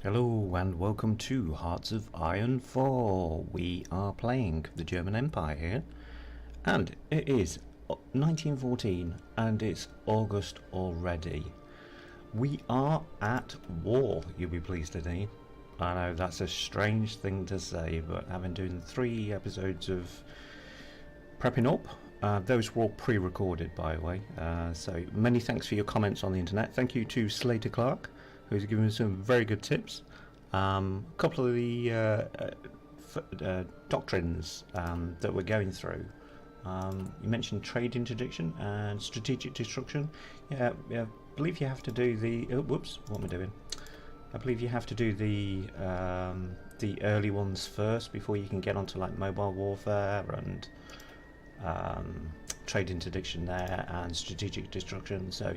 Hello and welcome to Hearts of Iron 4. We are playing the German Empire here, and it is 1914 and it's August already. We are at war, you'll be pleased to know. I know that's a strange thing to say, but having done 3 episodes of prepping up, those were all pre-recorded by the way, so many thanks for your comments on the internet. Thank you to Slater Clark, who's given me some very good tips. A couple of the doctrines that we're going through. You mentioned trade interdiction and strategic destruction. Yeah, I believe you have to do the. Oh, whoops! What am I doing? I believe you have to do the early ones first before you can get onto like mobile warfare and trade interdiction there and strategic destruction. So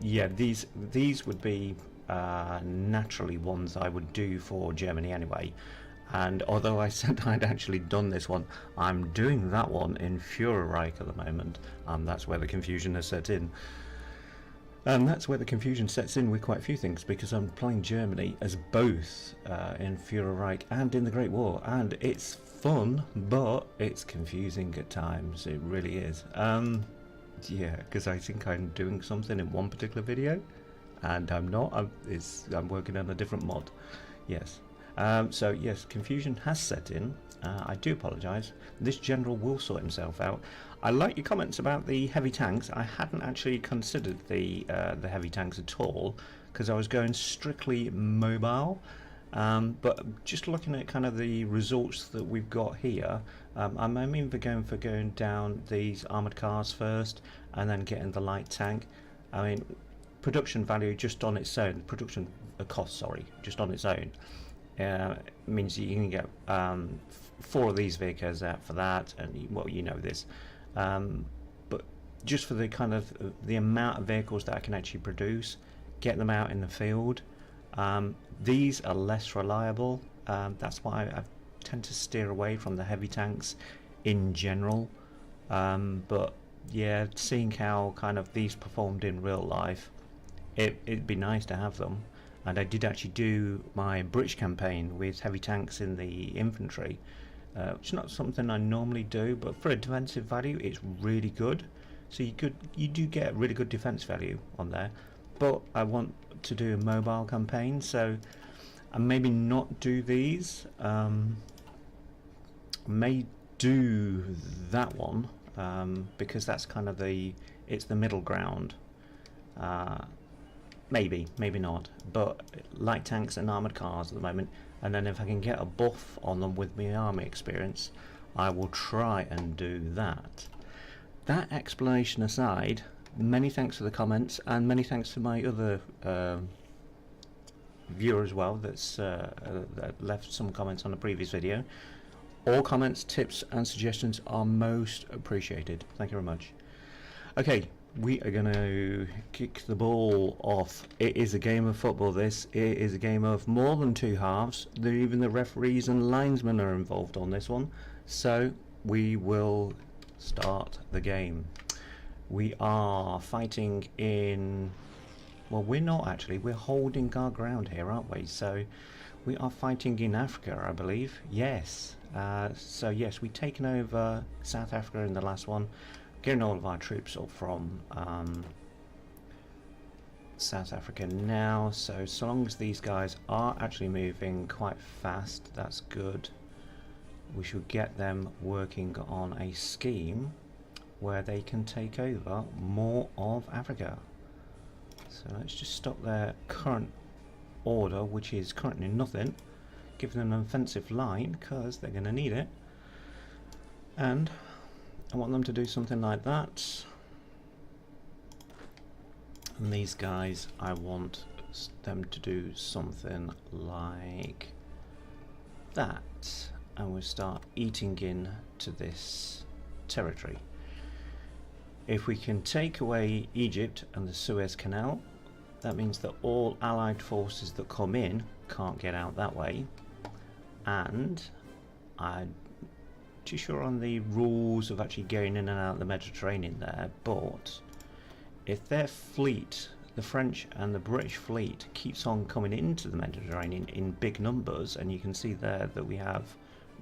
yeah, these would be naturally ones I would do for Germany anyway. And although I said I'd actually done this one, I'm doing that one in Führerreich at the moment, and that's where the confusion has set in. And that's where the confusion sets in with quite a few things, because I'm playing Germany as both in Führerreich and in the Great War, and it's fun, but it's confusing at times. It really is. Yeah, because I think I'm doing something in one particular video, and I'm not. I'm working on a different mod. Yes. So yes, confusion has set in. I do apologise. This general will sort himself out. I like your comments about the heavy tanks. I hadn't actually considered the heavy tanks at all, because I was going strictly mobile. But just looking at kind of the results that we've got here, I'm aiming for going down these armoured cars first, and then getting the light tank. I mean, production value just on its own, production cost, sorry, just on its own, means you can get 4 of these vehicles out for that, and well, you know this. But just for the kind of the amount of vehicles that I can actually produce, get them out in the field. These are less reliable. That's why I tend to steer away from the heavy tanks in general. But yeah, seeing how kind of these performed in real life, it'd be nice to have them. And I did actually do my British campaign with heavy tanks in the infantry, which is not something I normally do, but for a defensive value it's really good. So you do get really good defense value on there. But I want to do a mobile campaign, so I maybe not do these. May do that one, because that's kind of it's the middle ground. Maybe not, but light tanks and armoured cars at the moment, and then if I can get a buff on them with my army experience, I will try and do that. That explanation aside, many thanks for the comments, and many thanks to my other viewer as well that left some comments on the previous video. All comments, tips and suggestions are most appreciated. Thank you very much. Okay, we are going to kick the ball off. It is a game of football, this. It is a game of more than 2 halves. Even the referees and linesmen are involved on this one. So we will start the game. We are fighting in... well, we're not actually. We're holding our ground here, aren't we? So we are fighting in Africa, I believe. Yes. So yes, we've taken over South Africa in the last one. Getting all of our troops up from South Africa now, so long as these guys are actually moving quite fast, that's good. We should get them working on a scheme where they can take over more of Africa. So let's just stop their current order, which is currently nothing, give them an offensive line because they're going to need it, and I want them to do something like that. And these guys, I want them to do something like that. And we'll start eating into this territory. If we can take away Egypt and the Suez Canal, that means that all Allied forces that come in can't get out that way. And I'm too sure on the rules of actually going in and out of the Mediterranean there, but if their fleet the French and the British fleet keeps on coming into the Mediterranean in big numbers, and you can see there that we have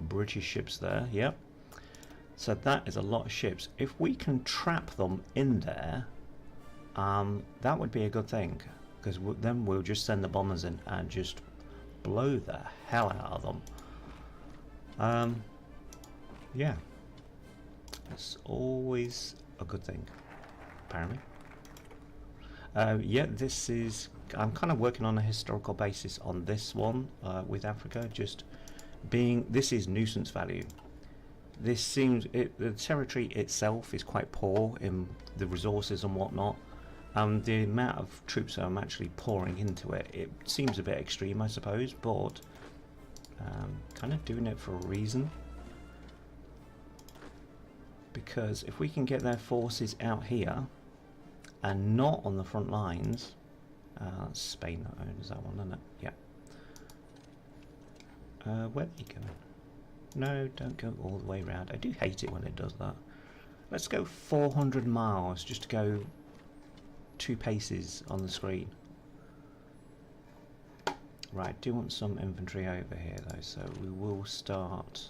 British ships there. Yep. So that is a lot of ships. If we can trap them in there, that would be a good thing, because then we'll just send the bombers in and just blow the hell out of them. Yeah, that's always a good thing, apparently. Yeah, this is, I'm kind of working on a historical basis on this one with Africa, just being, this is nuisance value. This seems, the territory itself is quite poor in the resources and whatnot. The amount of troops I'm actually pouring into it, it seems a bit extreme, I suppose, but kind of doing it for a reason. Because if we can get their forces out here and not on the front lines, Spain that owns that one, isn't it? Yeah. Where are you going? No, don't go all the way around. I do hate it when it does that. Let's go 400 miles just to go 2 paces on the screen. Right, do want some infantry over here though, so we will start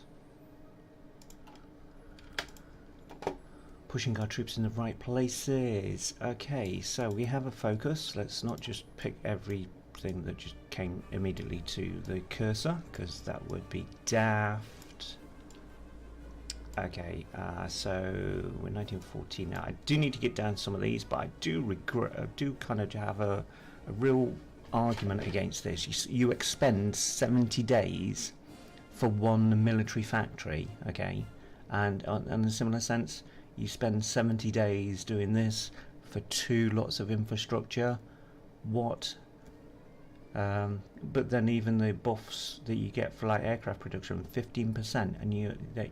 pushing our troops in the right places. Okay, so we have a focus. Let's not just pick everything that just came immediately to the cursor, because that would be daft. Okay, so we're 1914 now. I do need to get down some of these, but I do regret, I do kind of have a real argument against this. You expend 70 days for one military factory, okay, and in a similar sense, you spend 70 days doing this for 2 lots of infrastructure. What? But then even the buffs that you get for like aircraft production, 15%, and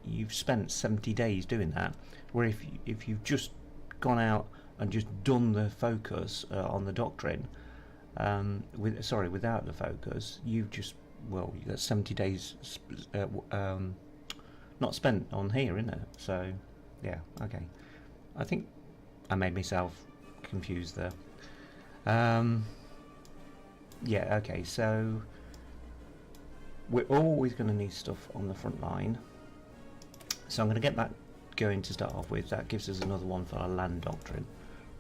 you've spent 70 days doing that. Where if you've just gone out and just done the focus on the doctrine, without the focus, you've just, well, that's 70 days not spent on here, isn't it? So yeah, okay. I think I made myself confused there. Yeah, okay, so we're always going to need stuff on the front line. So I'm going to get that going to start off with. That gives us another one for our land doctrine.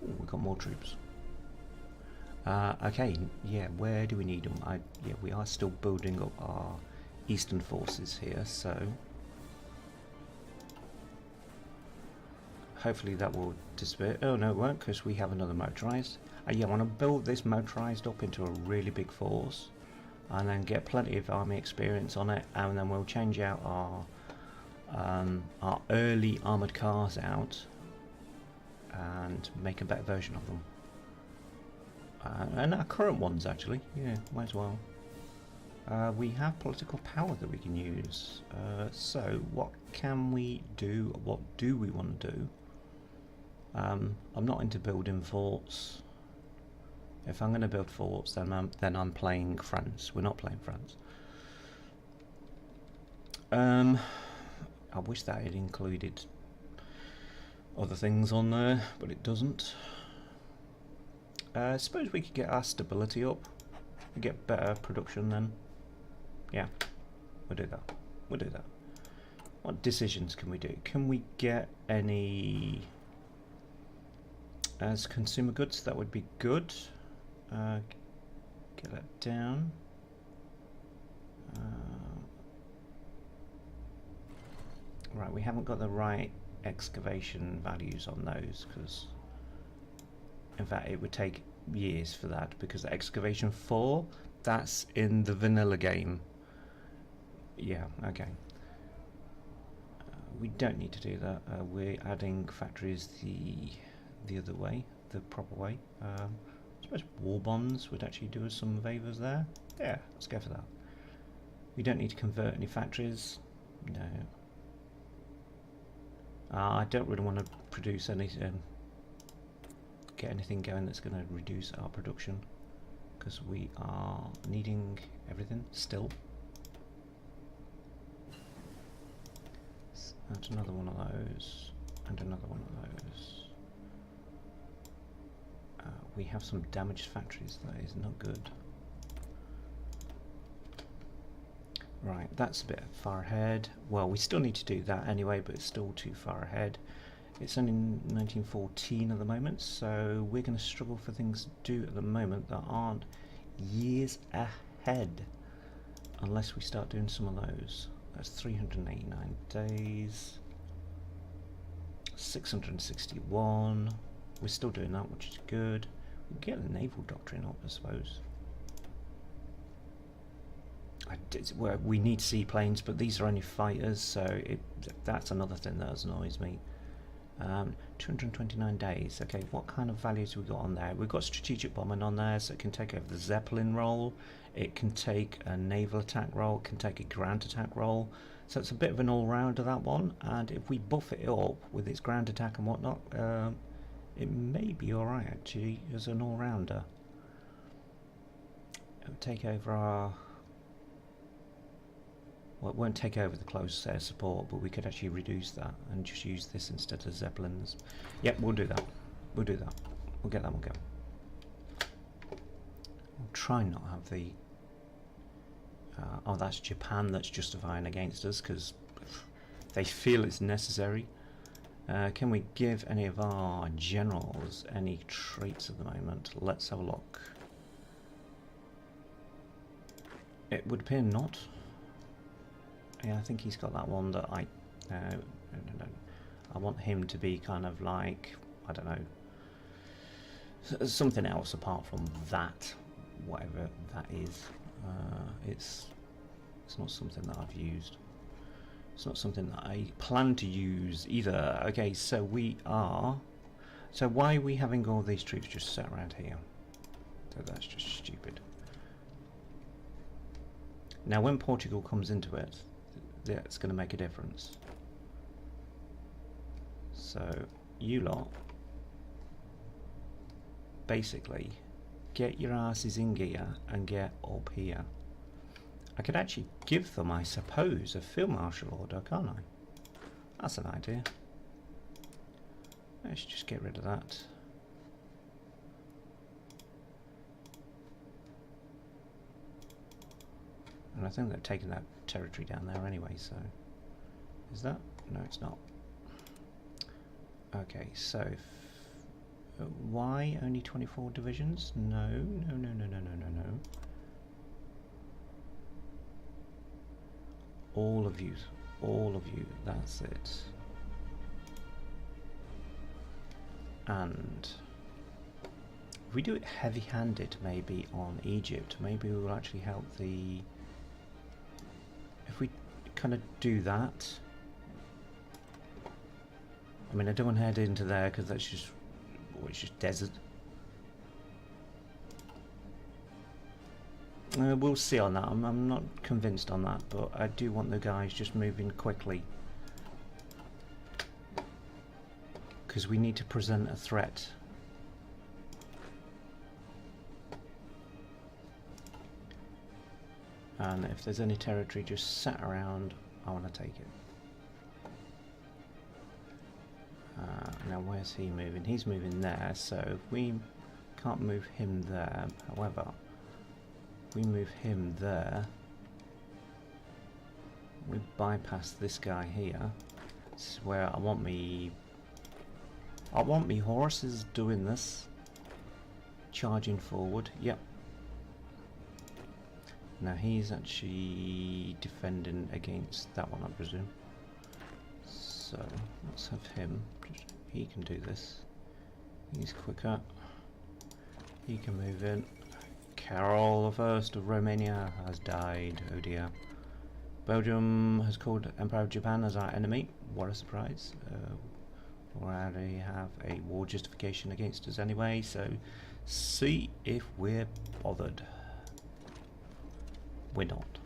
Ooh, we've got more troops. Okay, yeah, where do we need them? Yeah, we are still building up our eastern forces here, so hopefully that will disappear. Oh no, it won't, because we have another motorized. Yeah, I want to build this motorized up into a really big force, and then get plenty of army experience on it, and then we'll change out our early armored cars out and make a better version of them. And our current ones, actually, yeah, might as well. We have political power that we can use. So what can we do? What do we want to do? I'm not into building forts. If I'm going to build forts, then I'm playing France. We're not playing France. I wish that had included other things on there, but it doesn't. I suppose we could get our stability up. We get better production then. Yeah, we'll do that. We'll do that. What decisions can we do? Can we get any as consumer goods? That would be good. Get that down. Right, we haven't got the right excavation values on those, because in fact it would take years for that, because the excavation 4, that's in the vanilla game. Yeah, okay. We don't need to do that. We're adding factories the other way, the proper way. I suppose war bonds would actually do us some favours there. Yeah, let's go for that. We don't need to convert any factories. No. I don't really want to produce anything, get anything going that's going to reduce our production, because we are needing everything still. That's another one of those, and another one of those. we have some damaged factories. That is not good. Right, that's a bit far ahead. Well, we still need to do that anyway, but it's still too far ahead. It's only 1914 at the moment, so we're going to struggle for things to do at the moment that aren't years ahead, unless we start doing some of those. That's 389 days, 661. We're still doing that, which is good. We'll get the naval doctrine up, I suppose. Well, we need seaplanes, but these are only fighters, so that's another thing that annoys me. 229 days. Okay, what kind of values have we got on there? We've got strategic bombing on there, so it can take over the Zeppelin role, it can take a naval attack role, it can take a ground attack role. So it's a bit of an all-rounder, that one, and if we buff it up with its ground attack and whatnot, it may be alright actually as an all-rounder. It'll take over our... Well, it won't take over the close air support, but we could actually reduce that and just use this instead of Zeppelins. Yep, we'll do that. We'll do that. We'll get that one going. We'll try not have the... oh, that's Japan that's justifying against us because they feel it's necessary. Can we give any of our generals any traits at the moment? Let's have a look. It would appear not. Yeah, I think he's got that one that I... No. I want him to be kind of like, I don't know, something else apart from that, whatever that is. It's not something that I've used. It's not something that I plan to use either. Okay, so we are... So why are we having all these troops just sat around here? So that's just stupid. Now when Portugal comes into it, that's going to make a difference. So you lot basically get your asses in gear and get up here. I could actually give them, I suppose, a field marshal order, can't I? That's an idea. Let's just get rid of that. And I think they've taken that territory down there anyway, so... Is that? No, it's not. Okay, so... why only 24 divisions? No. All of you, that's it. And... if we do it heavy-handed maybe on Egypt, maybe we will actually help the... If we kind of do that, I mean, I don't want to head into there because that's just, well, it's just desert. We'll see on that. I'm not convinced on that, but I do want the guys just moving quickly because we need to present a threat. And if there's any territory just sat around, I want to take it. Now where's he moving? He's moving there, so we can't move him there. However, if we move him there, we bypass this guy here. This is where I want me horses doing this. Charging forward, yep. Now he's actually defending against that one, I presume. So let's have him. He can do this. He's quicker. He can move in. Carol the First of Romania has died. Oh dear. Belgium has called Empire of Japan as our enemy. What a surprise. We already have a war justification against us anyway, so see if we're bothered. We're not.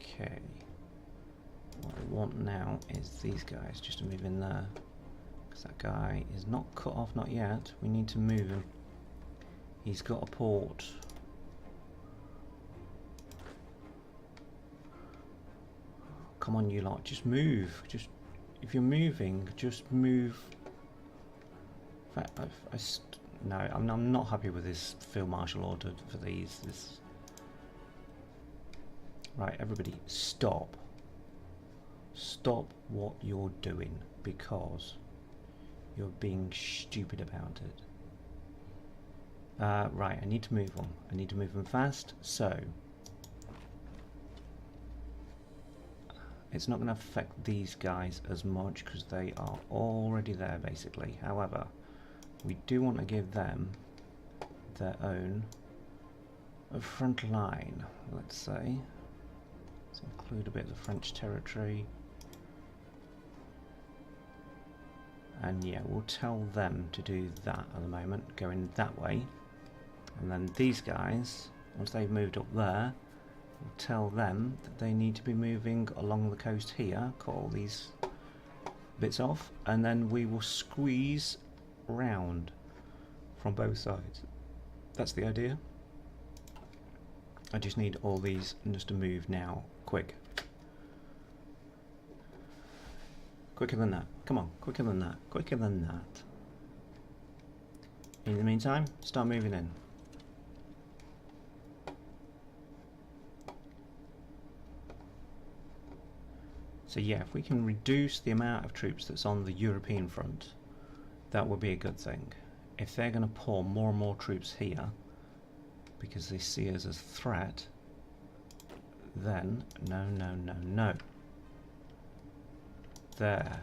Okay. What I want now is these guys just to move in there. Because that guy is not cut off, not yet. We need to move him. He's got a port. Come on, you lot. Just move. Just if you're moving, just move. In fact, no, I'm not happy with this field marshal order for these. Right, everybody, stop. Stop what you're doing, because you're being stupid about it. Right, I need to move them. I need to move them fast, so it's not going to affect these guys as much because they are already there basically. However, we do want to give them their own front line, let's say. Let's include a bit of the French territory. And yeah, we'll tell them to do that at the moment, going that way. And then these guys, once they've moved up there, we'll tell them that they need to be moving along the coast here, cut all these bits off, and then we will squeeze round from both sides. That's the idea. I just need all these just to move now, quick. Quicker than that. Come on, quicker than that. Quicker than that. In the meantime, start moving in. So yeah, if we can reduce the amount of troops that's on the European front, that would be a good thing. If they're going to pour more and more troops here, because they see us as a threat, then no, no, no, no. There.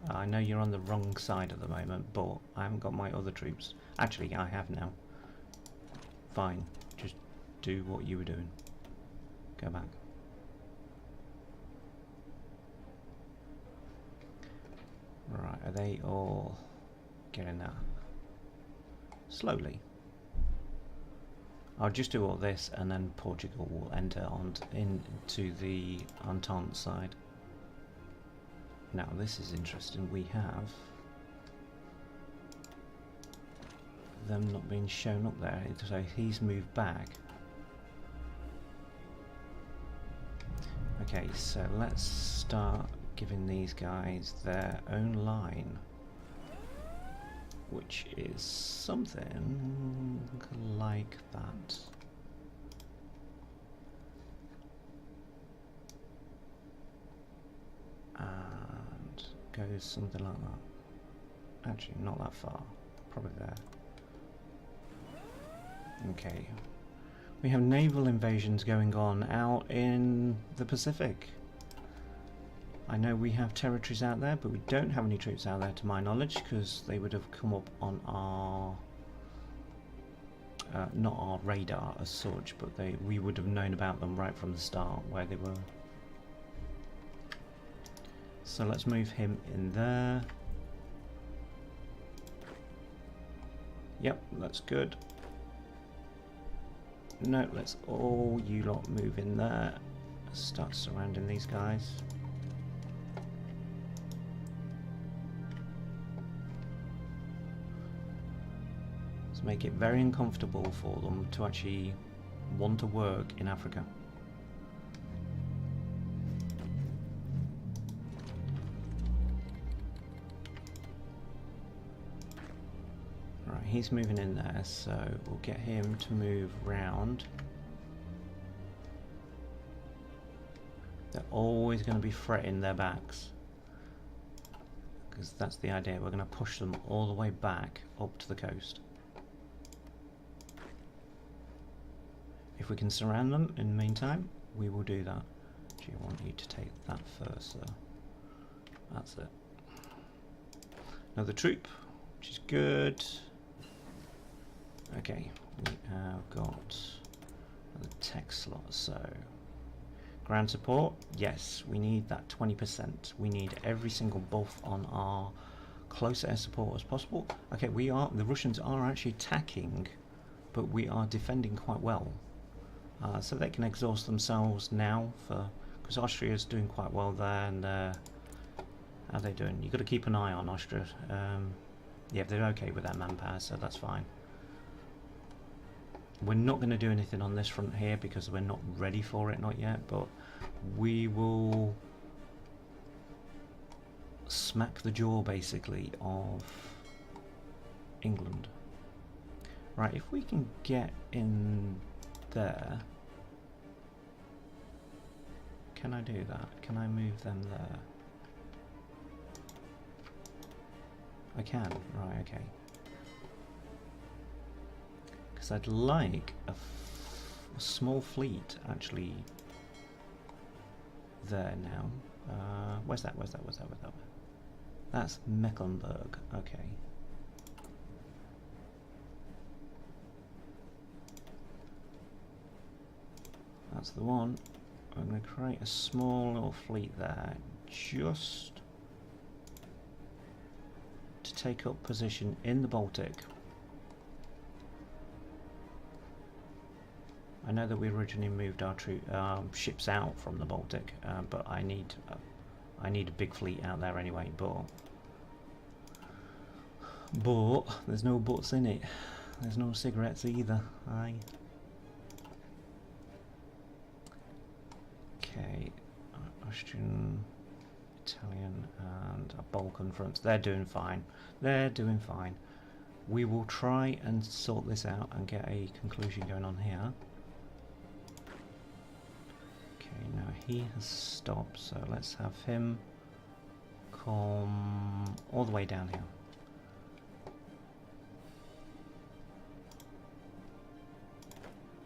I know you're on the wrong side at the moment, but I haven't got my other troops. Actually, I have now. Fine. Just do what you were doing. Go back. Right, are they all getting that? Slowly. I'll just do all this and then Portugal will enter on into the Entente side. Now this is interesting, we have them not being shown up there, so he's moved back. Okay, so let's start giving these guys their own line, which is something like that. And goes something like that. Actually, not that far. Probably there. Okay. We have naval invasions going on out in the Pacific. I know we have territories out there, but we don't have any troops out there to my knowledge, because they would have come up on our not our radar as such, but we would have known about them right from the start where they were. So let's move him in there. Yep, that's good. No, let's all you lot move in there. Start surrounding these guys. Let's make it very uncomfortable for them to actually want to work in Africa. He's moving in there, so we'll get him to move round. They're always going to be fretting their backs, because that's the idea. We're going to push them all the way back up to the coast. If we can surround them in the meantime, we will do that. Actually, I want you to take that first, sir. That's it. Another troop, which is good. Okay, we have got the tech slot, so ground support, yes, we need that 20%. We need every single buff on our close air support as possible. Okay, the Russians are actually attacking, but we are defending quite well. So they can exhaust themselves now, because Austria's doing quite well there, and how are they doing? You've got to keep an eye on Austria. Yeah, they're okay with that manpower, so that's fine. We're not going to do anything on this front here because we're not ready for it, not yet, but we will smack the jaw basically of England. Right, if we can get in there, can I do that? Can I move them there? I can, right, okay. Because I'd like a small fleet actually there now. Where's that? That's Mecklenburg, okay. That's the one. I'm going to create a small little fleet there, just to take up position in the Baltic. I know that we originally moved our ships out from the Baltic, but I need a big fleet out there anyway. But there's no buts in it. There's no cigarettes either. Aye. Okay, Austrian, Italian, and Balkan fronts. They're doing fine. They're doing fine. We will try and sort this out and get a conclusion going on here. Okay, now he has stopped, so let's have him come all the way down here.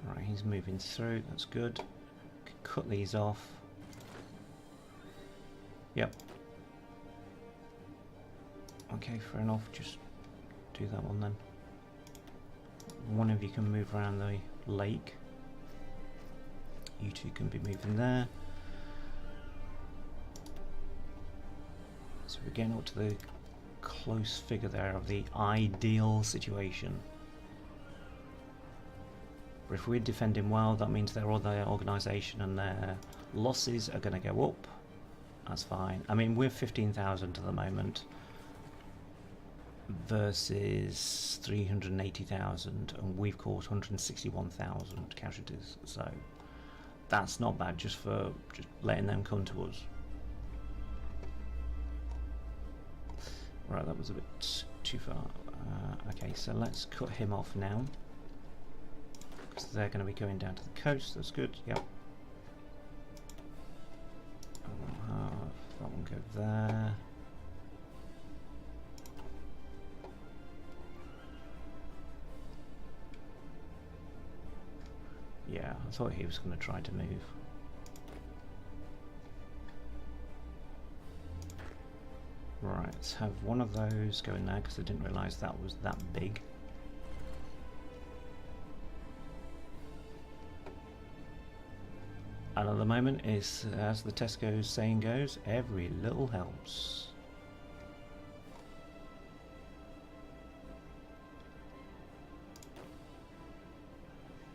Right, he's moving through. That's good. Cut these off. Yep. Okay, fair enough. Just do that one then. One of you can move around the lake. You two can be moving there. So we're getting up to the close figure there of the ideal situation. But if we're defending well, that means their other organisation and their losses are going to go up. That's fine. I mean, we're 15,000 at the moment versus 380,000, and we've caused 161,000 casualties. So that's not bad, just for letting them come to us. Right, that was a bit too far. Okay, so let's cut him off now. So they're going to be going down to the coast. That's good. Yep. That one go there. Yeah, I thought he was going to try to move. Right, let's have one of those go in there because I didn't realise that was that big. And at the moment, is as the Tesco saying goes, every little helps.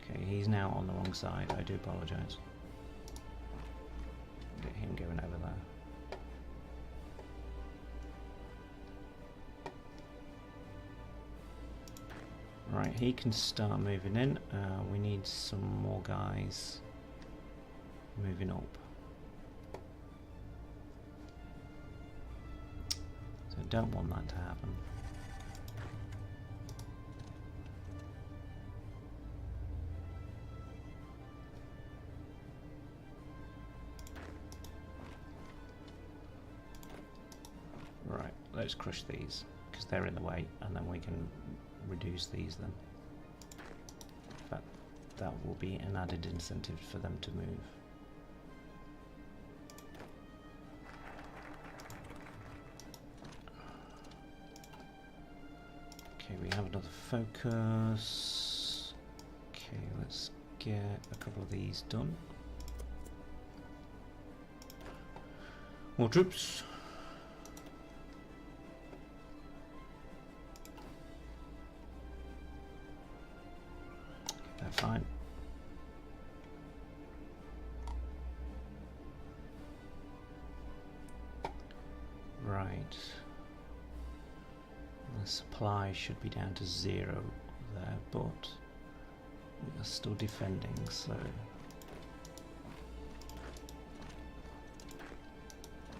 Okay, he's now on the wrong side. I do apologise. Get him going over there. Right, he can start moving in. We need some more guys moving up. So I don't want that to happen. Right, let's crush these because they're in the way, and then we can reduce these then. But that will be an added incentive for them to move. Okay, we have another focus. Okay, let's get a couple of these done. More troops. They're fine. Right. The supply should be down to 0 there, but we are still defending, so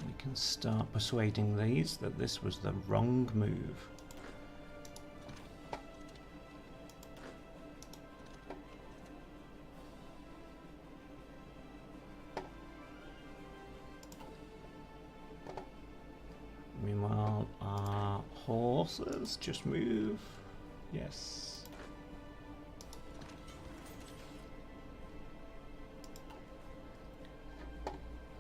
we can start persuading these that this was the wrong move. Meanwhile, our horses just move. Yes.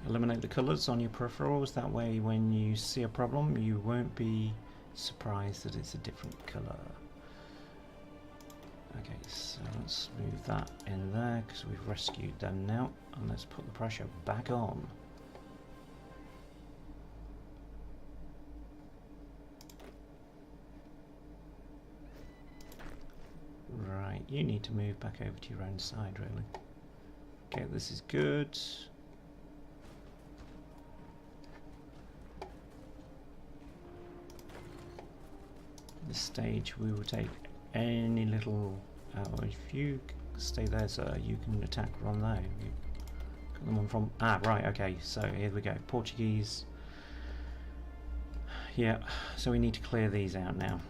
Eliminate the colours on your peripherals, that way when you see a problem you won't be surprised that it's a different colour. Okay, so let's move that in there because we've rescued them now, and let's put the pressure back on. Right, you need to move back over to your own side really. Okay, this is good. This stage we will take any little if you stay there, sir, you can attack from there. You got them on from right, okay, so here we go. Portuguese. Yeah, so we need to clear these out now.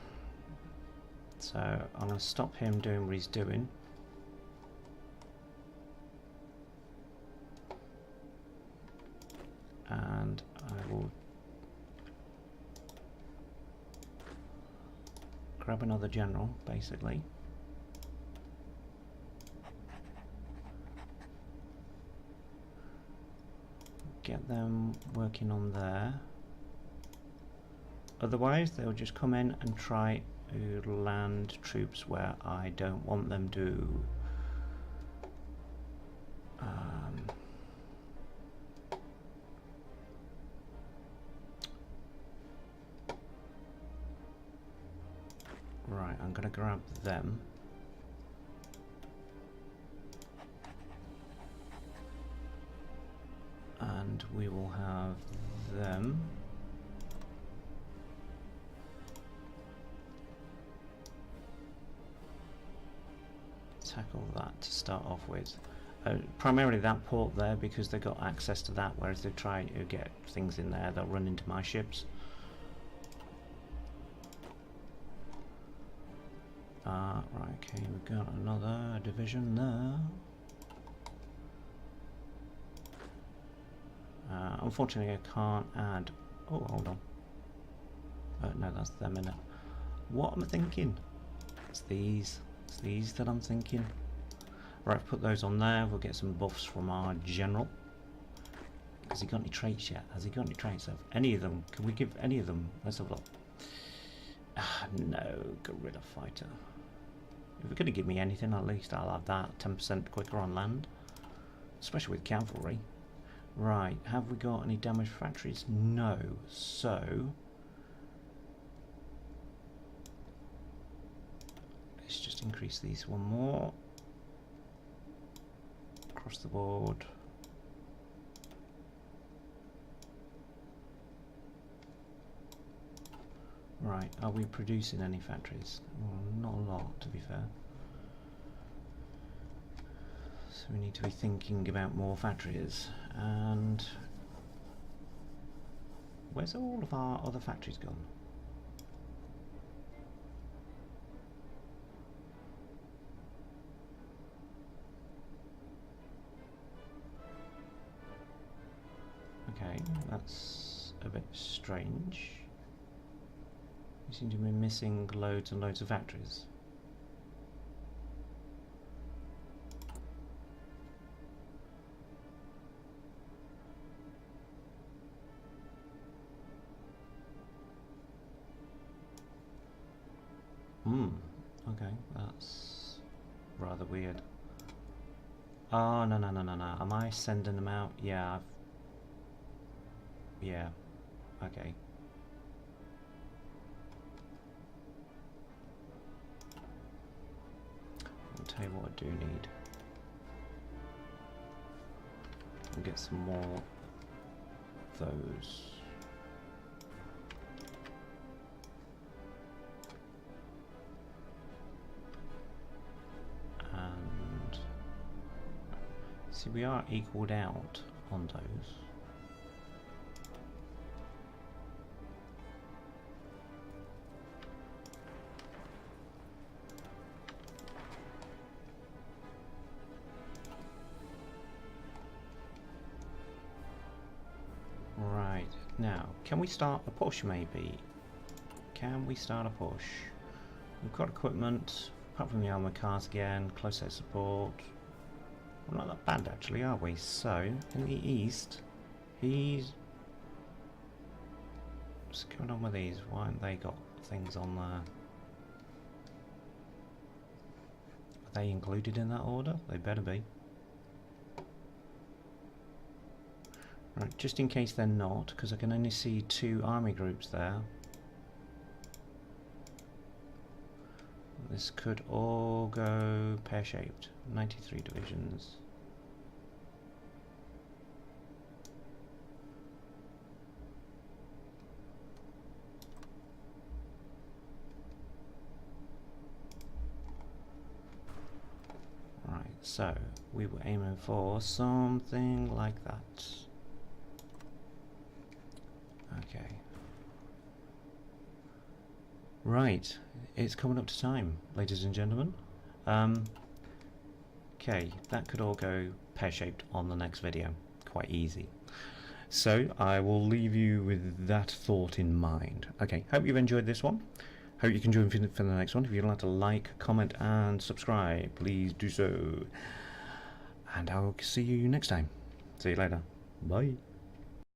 So I'm going to stop him doing what he's doing. And I will grab another general, basically. Get them working on there. Otherwise, they'll just come in and try to land troops where I don't want them to. Right, I'm going to grab them. And we will have them. Tackle that to start off with. Primarily that port there because they've got access to that, whereas they're trying to get things in there that run into my ships. Right, okay, we've got another division there. Unfortunately, I can't add. Oh, hold on. No, that's them in it. What am I thinking? It's these. It's these that I'm thinking. Right, put those on there. We'll get some buffs from our general. Has he got any traits yet? Has he got any traits of any of them? Can we give any of them? Let's have a look. No, guerrilla fighter. If you're going to give me anything, at least I'll have that 10% quicker on land, especially with cavalry. Right, have we got any damaged factories? No. So let's just increase these one more across the board. Right, are we producing any factories? Well, not a lot, to be fair. So we need to be thinking about more factories. And where's all of our other factories gone? Okay, that's a bit strange. We seem to be missing loads and loads of factories. Okay, that's rather weird. Oh, no. Am I sending them out? Yeah, yeah, okay. I'll tell you what I do need. I'll get some more of those. And see, we are equaled out on those. Now, can we start a push maybe? Can we start a push? We've got equipment, apart from the armoured cars again, close air support. We're not that bad actually, are we? So, in the east, what's going on with these? Why haven't they got things on there? Are they included in that order? They better be. Right, just in case they're not, because I can only see 2 army groups there. This could all go pear-shaped. 93 divisions. Right, so we were aiming for something like that. Okay. Right, it's coming up to time, ladies and gentlemen. Okay, that could all go pear-shaped on the next video. Quite easy. So, I will leave you with that thought in mind. Okay, hope you've enjoyed this one. Hope you can join for the next one. If you'd like to like, comment and subscribe, please do so. And I'll see you next time. See you later. Bye.